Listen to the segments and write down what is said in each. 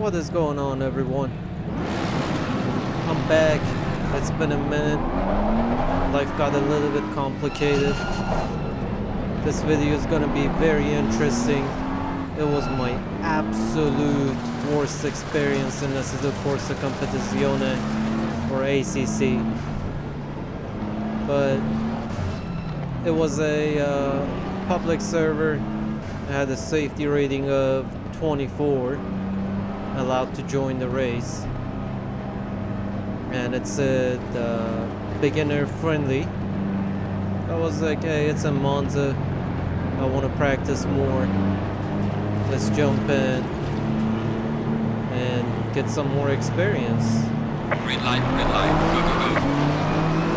What is going on, everyone? I'm back. It's been a minute. Life got a little bit complicated. This video is gonna be very interesting. It was my absolute worst experience in Assetto Corsa Competizione, or ACC. But it was a public server. It had a safety rating of 24, allowed to join the race, and it said beginner friendly. I was like, hey, it's in Monza, I want to practice more, let's jump in and get some more experience. Green light, go, go, go.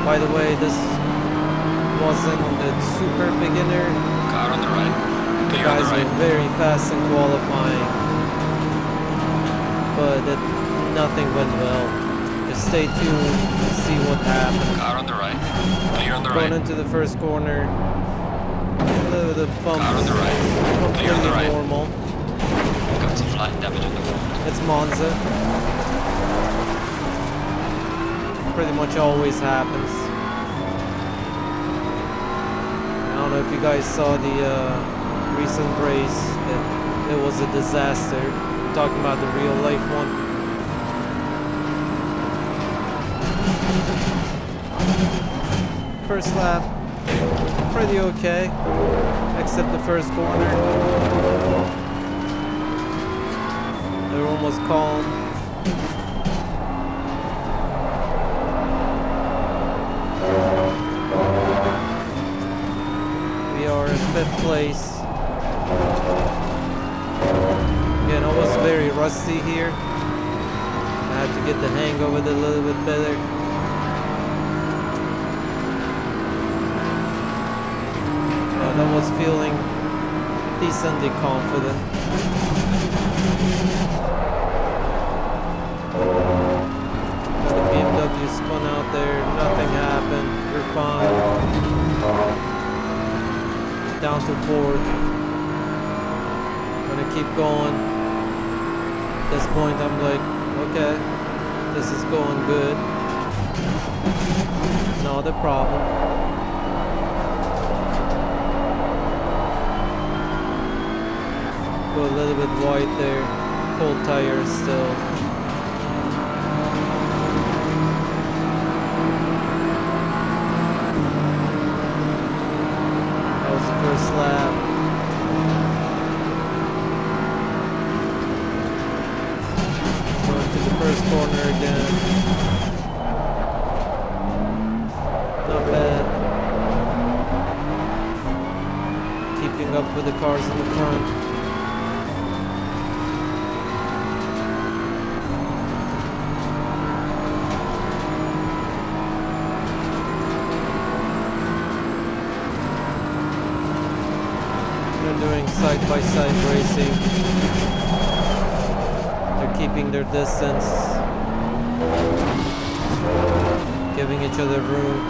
By the way, this wasn't a super beginner. Car on the right. The guys were very fast in qualifying, but nothing went well. Just stay tuned and see what happened. Car on the right. Clear on the right. Going into the first corner. The bump Car on the right. Clear on the right. Normal. We've got some light damage on the front. It's Monza. Pretty much always happens. I don't know if you guys saw the recent race. It was a disaster. I'm talking about the real life one. First lap, pretty okay, except the first corner. They're almost calm. We are in 5th place. Again, I was very rusty here. I had to get the hang of it a little bit better. But I was feeling decently confident. The BMW spun out there, nothing happened, we're fine. Down to 4th. Gonna keep going. At this point I'm like, okay, this is going good. Not a problem. Go a little bit wide there. Cold tires still. That was the first lap. First corner again. Not bad. Keeping up with the cars in the front. They're doing side-by-side racing. Keeping their distance, giving each other room.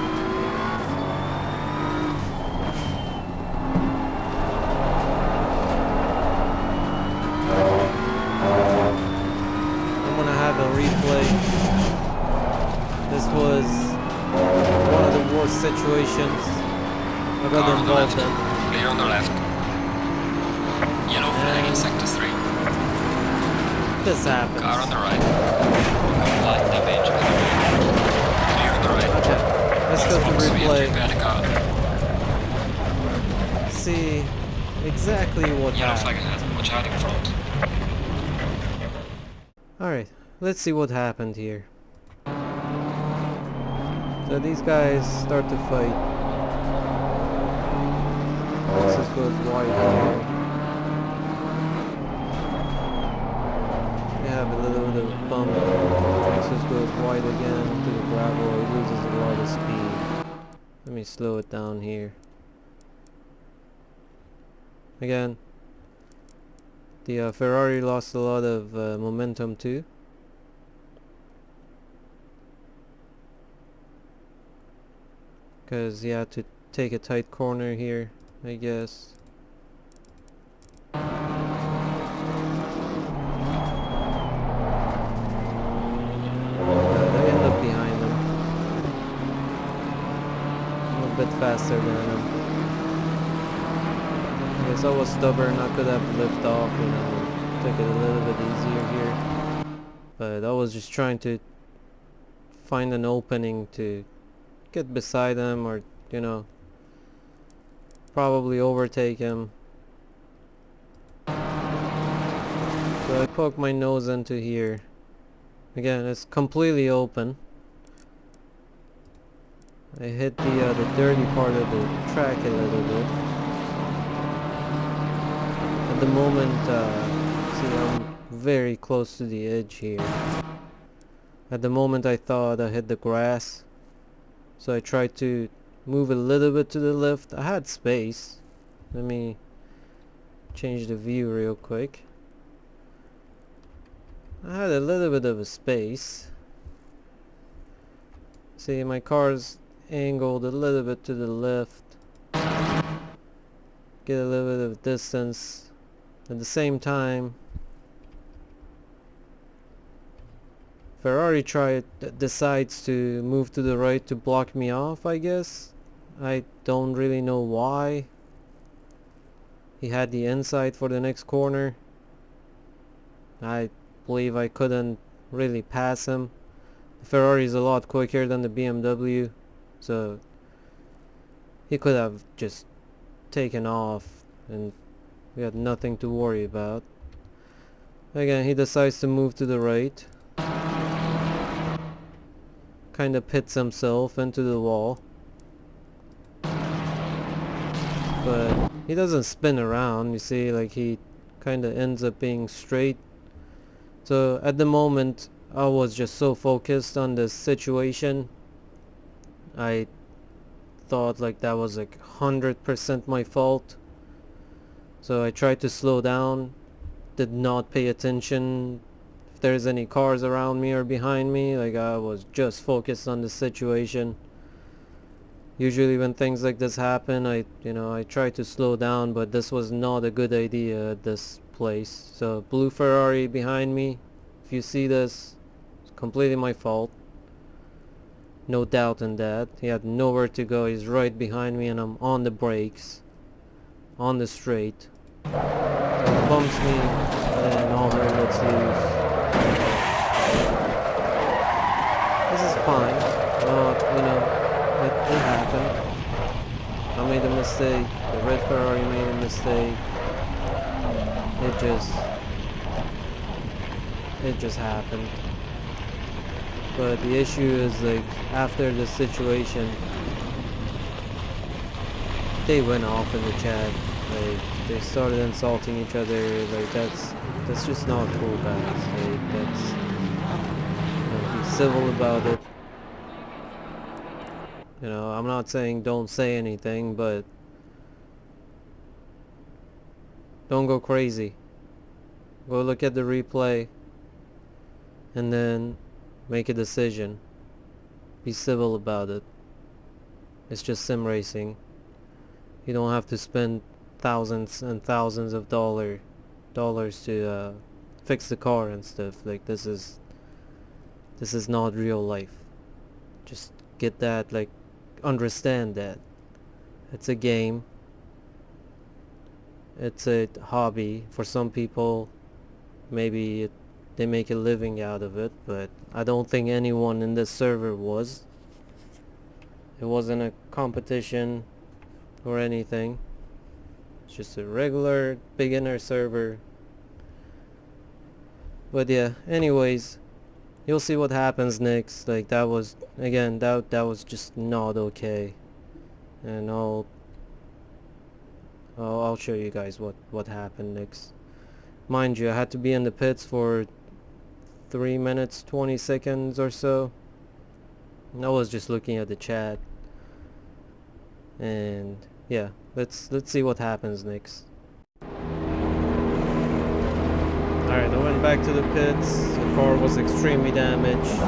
I'm gonna have a replay. This was one of the worst situations I've ever involved in. Clear on the left. Yellow flag in sector 3. This happens. Car on the right. We've got light damage on the rear. Clear on the right. Okay, let's go to replay. Prepare the car. See exactly what Yellow happened. flag ahead. Watch out in front. Alright, let's see what happened here. So these guys start to fight. This goes wide here. Have a little bit of a bump. Nexus goes wide again to the gravel. It loses a lot of speed. Let me slow it down here. Again, the Ferrari lost a lot of momentum too. Because he had to take a tight corner here, I guess. bit faster than him. I guess I was stubborn. I could have lift off, you know, took it a little bit easier here. But I was just trying to find an opening to get beside him, or, you know, probably overtake him. So I poke my nose into here. Again, it's completely open. I hit the dirty part of the track a little bit. At the moment, see, I'm very close to the edge here. At the moment I thought I hit the grass, so I tried to move a little bit to the left. I had space. Let me change the view real quick. I had a little bit of a space. See, my car's angled a little bit to the left. Get a little bit of distance. At the same time, Ferrari decides to move to the right to block me off, I guess. I don't really know why. He had the inside for the next corner. I believe I couldn't really pass him. The Ferrari is a lot quicker than the BMW, so he could have just taken off and we had nothing to worry about. Again, he decides to move to the right. Kinda pits himself into the wall. But he doesn't spin around, you see, like he kinda ends up being straight. So at the moment I was just so focused on this situation. I thought like that was like 100% my fault. So I tried to slow down, did not pay attention if there's any cars around me or behind me. Like I was just focused on the situation. Usually when things like this happen, I try to slow down, but this was not a good idea at this place. So blue Ferrari behind me, if you see this, it's completely my fault. No doubt in that. He had nowhere to go. He's right behind me and I'm on the brakes, on the straight. So he bumps me and all hell lets loose. This is fine. It happened. I made a mistake. The red Ferrari made a mistake. It just happened. But the issue is, like, after the situation, they went off in the chat. Like, they started insulting each other. Like, that's just not cool, guys. Like, be civil about it. You know, I'm not saying don't say anything, but don't go crazy. Go look at the replay and then make a decision. Be civil about it. It's just sim racing. You don't have to spend thousands and thousands of dollars to fix the car and stuff. Like this is not real life. Just get that, like, understand that it's a game. It's a hobby for some people. Maybe they make a living out of it, but I don't think anyone in this server was. It wasn't a competition or anything. It's just a regular beginner server. But yeah, anyways, you'll see what happens next. Like that was, again, that was just not okay. And I'll show you guys what happened next. Mind you, I had to be in the pits for 3 minutes 20 seconds or so. I was just looking at the chat. And yeah, let's see what happens next. Alright, I went back to the pits. The car was extremely damaged.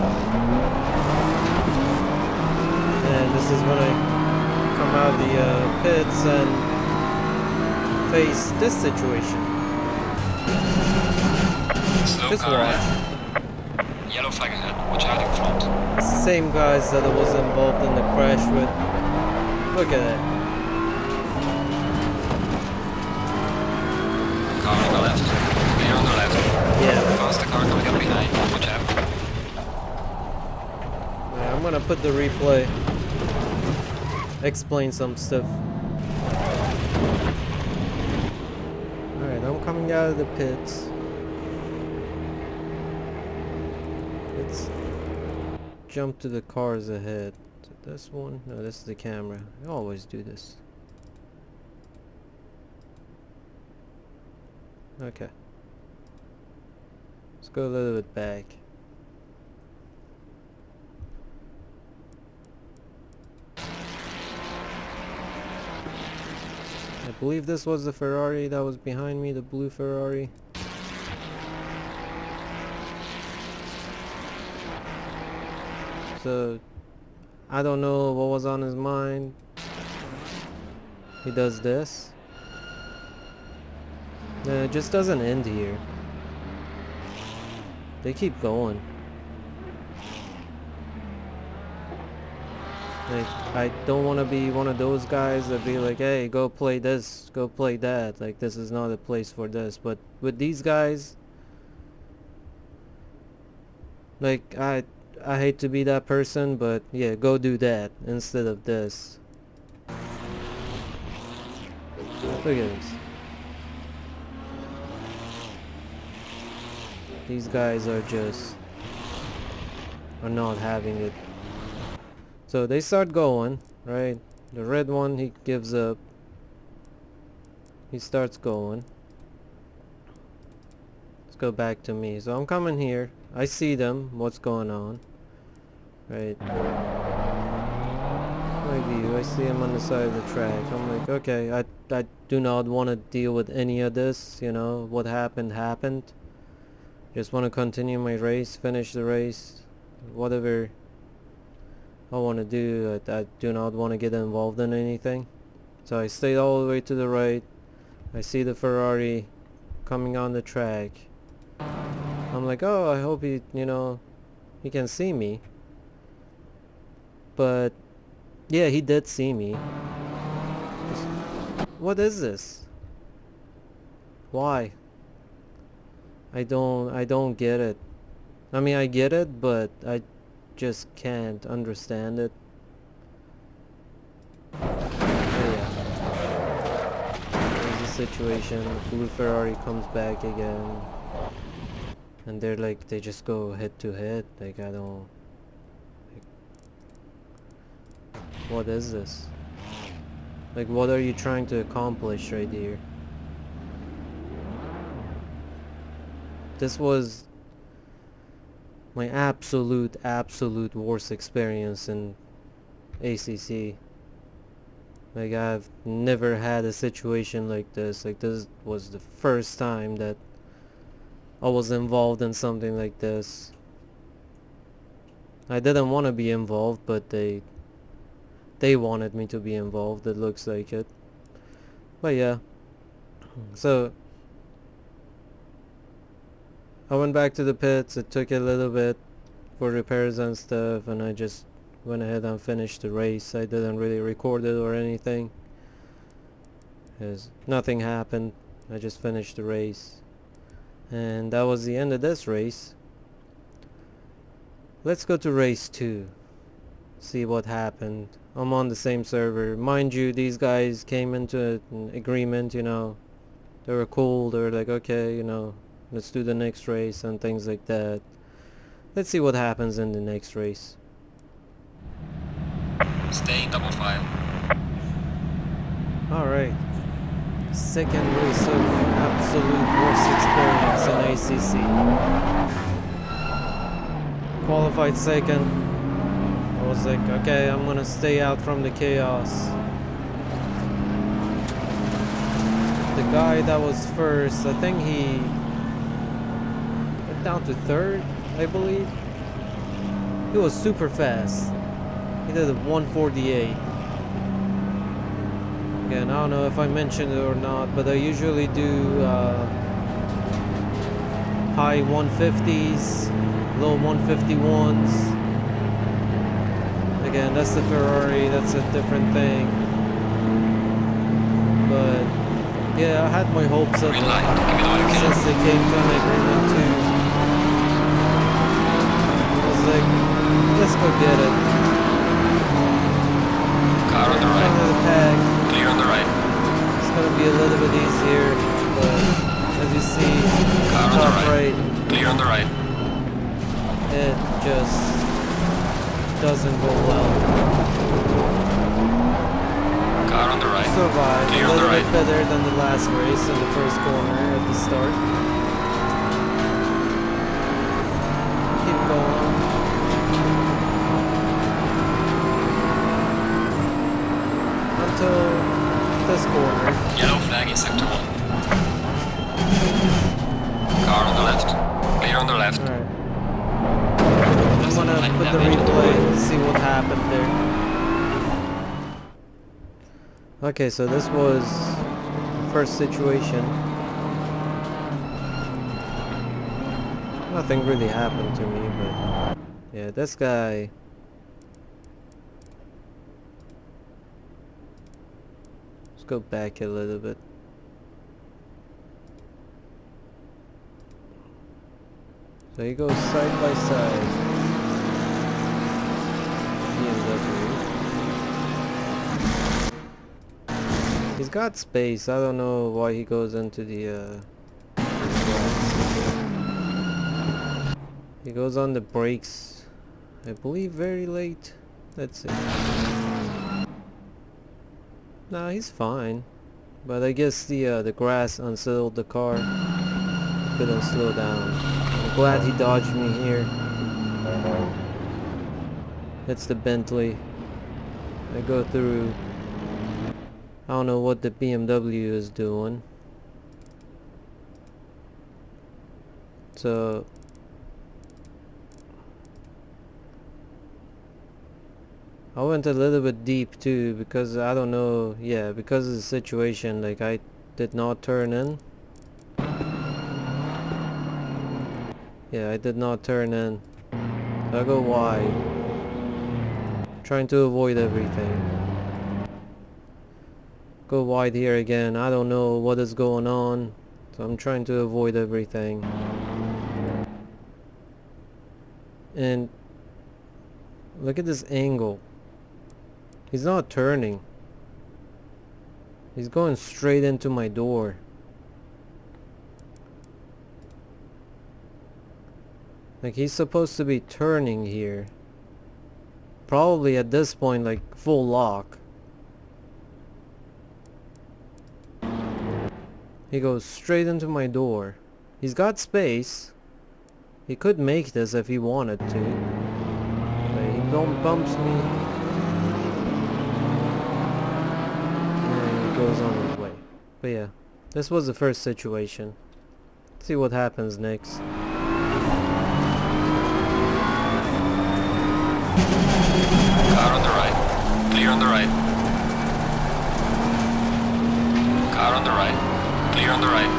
And this is when I come out of the pits and face this situation. Slow Just car watch. ahead. Yellow flag ahead. Watch out in front. It's the same guys that I was involved in the crash with. Look at that. Car on the left. Here on the left. Yeah. Faster car coming up behind. Watch out. Alright, I'm gonna put the replay. Explain some stuff. Alright, I'm coming out of the pits. Let's jump to the cars ahead. Is it this one? No, this is the camera. I always do this. Okay. Let's go a little bit back. I believe this was the Ferrari that was behind me, the blue Ferrari. So, I don't know what was on his mind. He does this. No, it just doesn't end here. They keep going. Like, I don't want to be one of those guys that be like, hey, go play this, go play that. Like, this is not a place for this. But with these guys, like, I hate to be that person, but yeah, go do that instead of this. Look at this. These guys are not having it. So they start going, right? The red one, he gives up. He starts going. Let's go back to me. So I'm coming here. I see them. What's going on? Right. My view. I see him on the side of the track. I'm like, okay, I do not want to deal with any of this. You know, what happened, happened. Just want to continue my race, finish the race. Whatever I want to do, I do not want to get involved in anything. So I stayed all the way to the right. I see the Ferrari coming on the track. I'm like, oh, I hope he can see me. But yeah, he did see me. What is this? Why? I don't get it. I mean, I get it, but I just can't understand it. Oh yeah. There's a situation. The blue Ferrari comes back again. And they're like, they just go head to head. Like, I don't... Like, what is this? Like, what are you trying to accomplish right here? This was my absolute worst experience in ACC. Like, I've never had a situation like this. Like, this was the first time that I was involved in something like this. I didn't want to be involved, but they wanted me to be involved. It looks like it. But yeah. So I went back to the pits. It took a little bit for repairs and stuff, and I just went ahead and finished the race. I didn't really record it or anything, because nothing happened. I just finished the race, and that was the end of this race. Let's go to race 2, see what happened. I'm on the same server. Mind you, these guys came into an agreement, you know. They were cool. They were like, okay, you know, let's do the next race and things like that. Let's see what happens in the next race. Stay double file. Alright. Second race of my absolute worst experience in ACC. Qualified second. I was like, okay, I'm gonna stay out from the chaos. The guy that was first, I think he went down to third, I believe. He was super fast. He did a 148. Again, I don't know if I mentioned it or not, but I usually do high 150s, low 151s. Again, that's the Ferrari, that's a different thing. Yeah, I had my hopes up Green light. Give me the oil can. since they came to an agreement too. I was like, let's go get it. Car on We're the in front of the right. pack. Clear on the right. It's gonna be a little bit easier, but as you see, Car on the top right. right, Clear on the right. it just doesn't go well. Car on the right. Survived Clear a on the little bit right. better than the last race in the first corner at the start. Keep going. Until this corner. Yellow flag in sector 1. Car on the left. Clear on the left. Alright. I'm gonna put the replay and see what happened there. Okay, so this was the first situation. Nothing really happened to me, but yeah, this guy. Let's go back a little bit. So he goes side by side. BMW. He's got space. I don't know why he goes into the he goes on the brakes, I believe, very late. Let's see. Nah, he's fine. But I guess the grass unsettled the car. He couldn't slow down. I'm glad he dodged me here. It's the Bentley. I go through. I don't know what the BMW is doing. So I went a little bit deep too because I don't know, yeah, because of the situation, like I did not turn in. Yeah, I did not turn in. I go wide. Trying to avoid everything. Go wide here again. I don't know what is going on. So I'm trying to avoid everything. And look at this angle. He's not turning. He's going straight into my door. Like he's supposed to be turning here. Probably at this point like full lock. He goes straight into my door. He's got space. He could make this if he wanted to. But he bumps me. And he goes on his way. But yeah, this was the first situation. Let's see what happens next. Car on the right. Clear on the right. Car on the right. Clear on the right.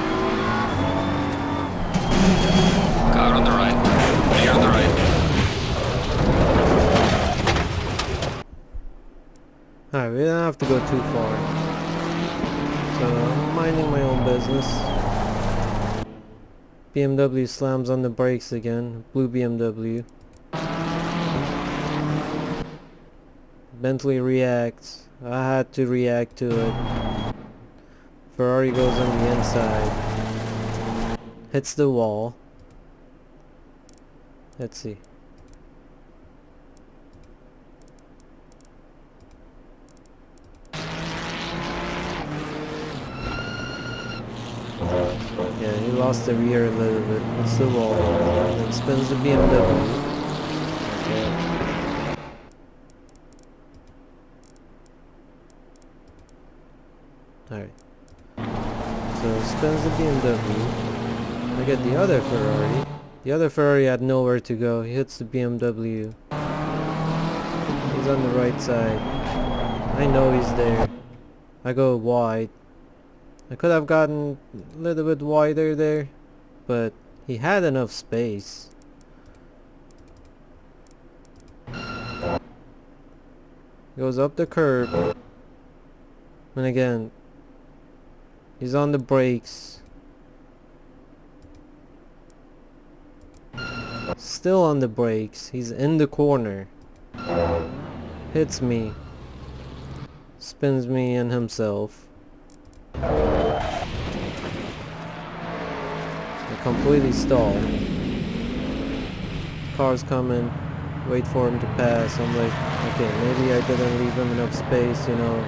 Car on the right. Clear on the right. Alright, we don't have to go too far. So I'm minding my own business. BMW slams on the brakes again. Blue BMW. Bentley reacts. I had to react to it. Ferrari goes on the inside. Hits the wall. Let's see. Yeah, he lost the rear a little bit. Hits the wall. Then spins the BMW. Okay. Alright. So spins the BMW. Look at the other Ferrari. The other Ferrari had nowhere to go. He hits the BMW. He's on the right side. I know he's there. I go wide. I could have gotten a little bit wider there, but he had enough space. Goes up the curb. And again, He's on the brakes. Still on the brakes. He's in the corner. Hits me. Spins me in himself. I completely stall. Car's coming. Wait for him to pass. I'm like, okay, maybe I didn't leave him enough space, you know.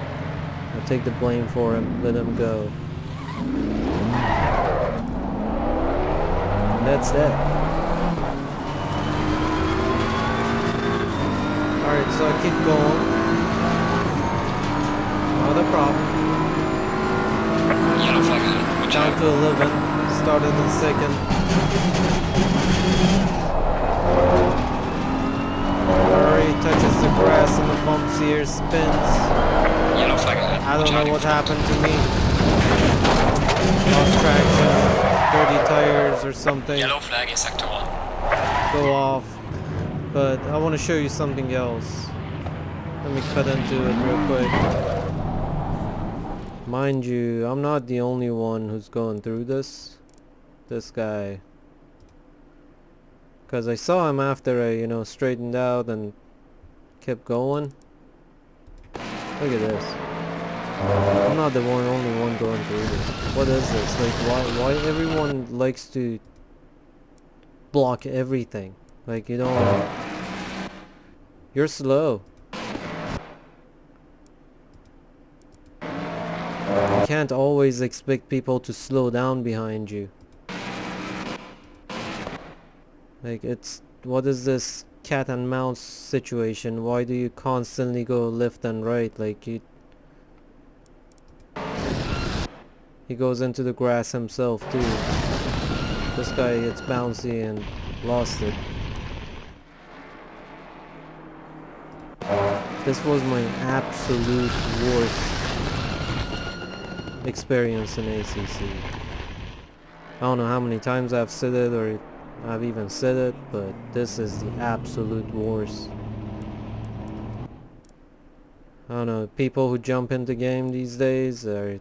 I'll take the blame for him. Let him go. And that's that. Alright, so I keep going. Not a problem. Yellow flag ahead. Watch Down out. to 11. Started in second. Alright, touches the grass and the bumps here. Spins. Yellow flag ahead. I don't Watch out know in what front. happened to me. Lost traction. Dirty tires or something. Yellow flag in sector 1. Go off. But I want to show you something else. Let me cut into it real quick. Mind you, I'm not the only one who's going through this. This guy. Because I saw him after I, you know, straightened out and kept going. Look at this. I'm not the only one going through this. What is this? Like, why everyone likes to block everything? Like, you don't... You're slow. You can't always expect people to slow down behind you. Like, it's... What is this cat and mouse situation? Why do you constantly go left and right? Like, you... He goes into the grass himself too. This guy gets bouncy and lost it. This was my absolute worst experience in ACC. I don't know how many times I've said it or I've even said it, but this is the absolute worst. I don't know, people who jump into game these days are...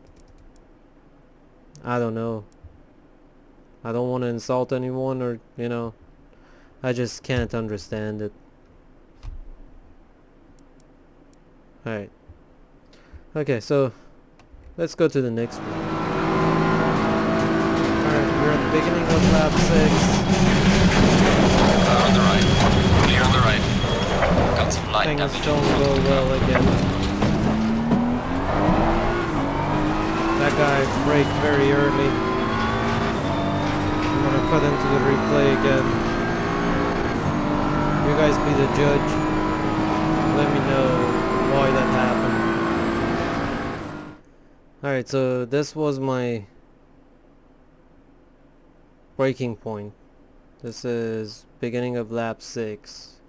I don't know. I don't want to insult anyone or, you know, I just can't understand it. Alright. Okay, so let's go to the next one. Alright, we're at the beginning of lap 6. Car on the right. Clear on the right. Got some light Things damage in don't front go of the car. well again. That guy braked very early. I'm gonna cut into the replay again. You guys be the judge. Let me know why that happened. Alright, so this was my breaking point. This is beginning of lap 6.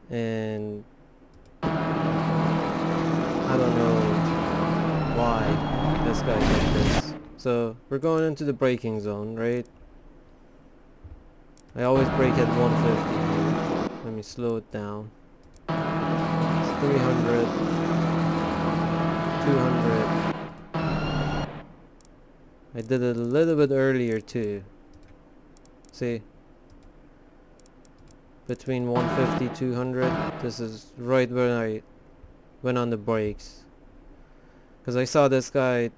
And I don't know why this guy did this. So we're going into the braking zone, right? I always brake at 150 here. Let me slow it down. It's 300, 200. I did it a little bit earlier too. See? Between 150, 200. This is right when I went on the brakes. Because I saw this guy.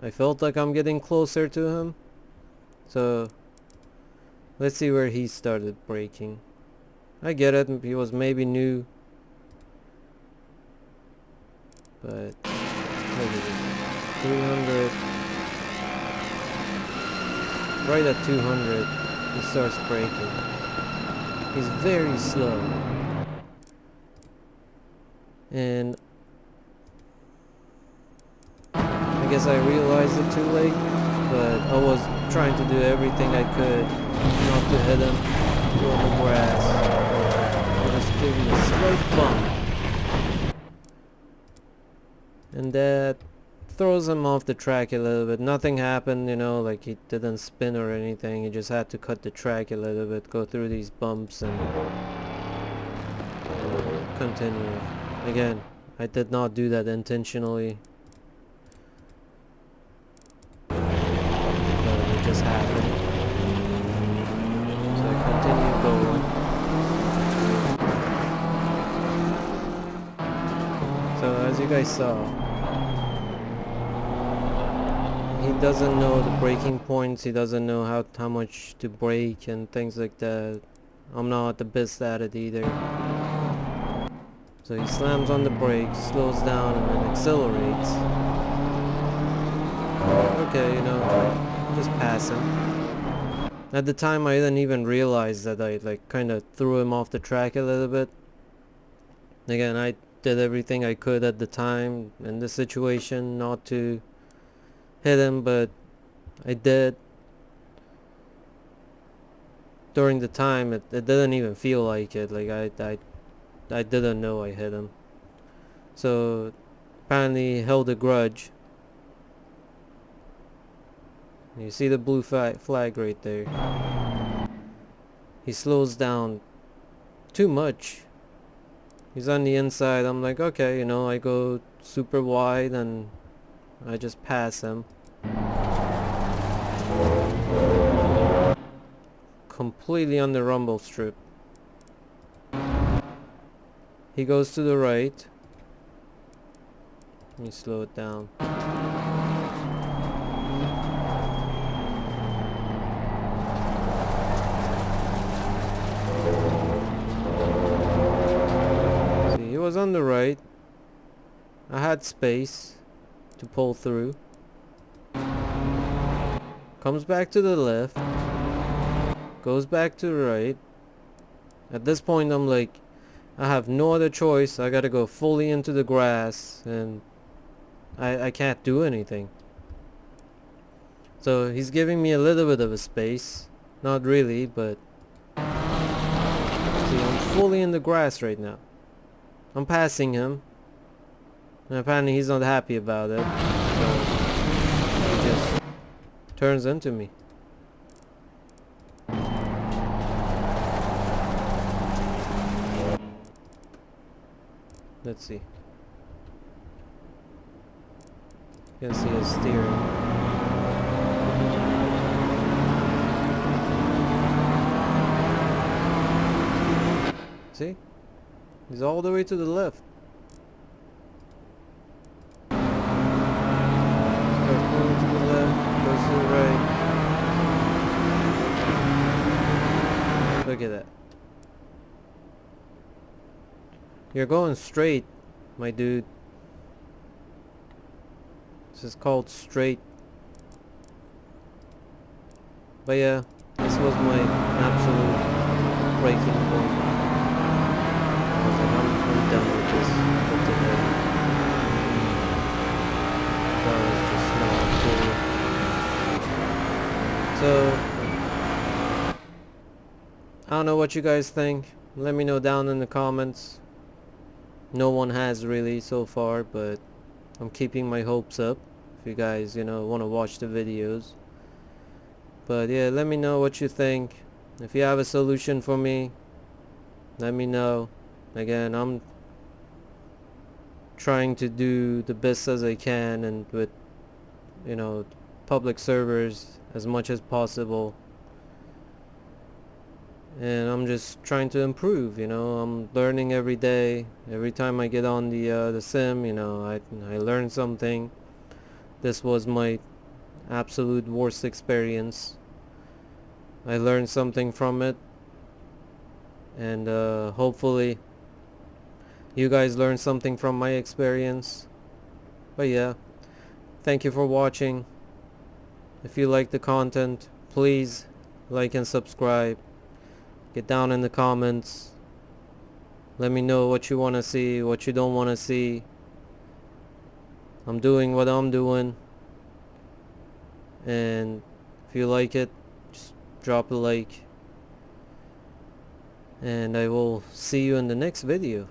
I felt like I'm getting closer to him. So let's see where he started braking. I get it, he was maybe new. But look at this. 300. Right at 200 he starts braking. He's very slow. And I guess I realized it too late, but I was trying to do everything I could not to hit him, go on the grass, or just give him a slight bump. And that throws him off the track a little bit. Nothing happened, you know, like he didn't spin or anything. He just had to cut the track a little bit, go through these bumps and, you know, continue. Again, I did not do that intentionally. But it just happened. So I continue going. So as you guys saw, he doesn't know the braking points, he doesn't know how much to brake and things like that. I'm not the best at it either. So he slams on the brakes, slows down, and then accelerates. Okay, you know, just pass him. At the time I didn't even realize that I like kind of threw him off the track a little bit. Again, I did everything I could at the time in the situation not to hit him, but I did. During the time it didn't even feel like it. Like I didn't know I hit him. So apparently he held a grudge. You see the blue flag right there. He slows down too much. He's on the inside. I'm like, okay, you know, I go super wide and I just pass him. Completely on the rumble strip. He goes to the right. Let me slow it down. See, he was on the right. I had space to pull through. Comes back to the left. Goes back to the right. At this point I'm like, I have no other choice. I gotta go fully into the grass and I can't do anything. So he's giving me a little bit of a space. Not really, but see, I'm fully in the grass right now. I'm passing him. And apparently he's not happy about it. So he just turns into me. Let's see. You can see his steering. See? He's all the way to the left. Starts going to the left, goes to the right. Look at that. You're going straight, my dude. This is called straight. But yeah, this was my absolute breaking point. I was like, I'm done with this for today. That was just not cool. So I don't know what you guys think. Let me know down in the comments. No one has really so far, but I'm keeping my hopes up if you guys, you know, want to watch the videos. But yeah, let me know what you think. If you have a solution for me, let me know. Again, I'm trying to do the best as I can and with, you know, public servers as much as possible. And I'm just trying to improve, you know. I'm learning every day. Every time I get on the sim, you know, I learn something. This was my absolute worst experience. I learned something from it, and hopefully you guys learn something from my experience. But yeah, thank you for watching. If you like the content, please like and subscribe. Get down in the comments. Let me know what you want to see, what you don't want to see. I'm doing what I'm doing. And if you like it, just drop a like. And I will see you in the next video.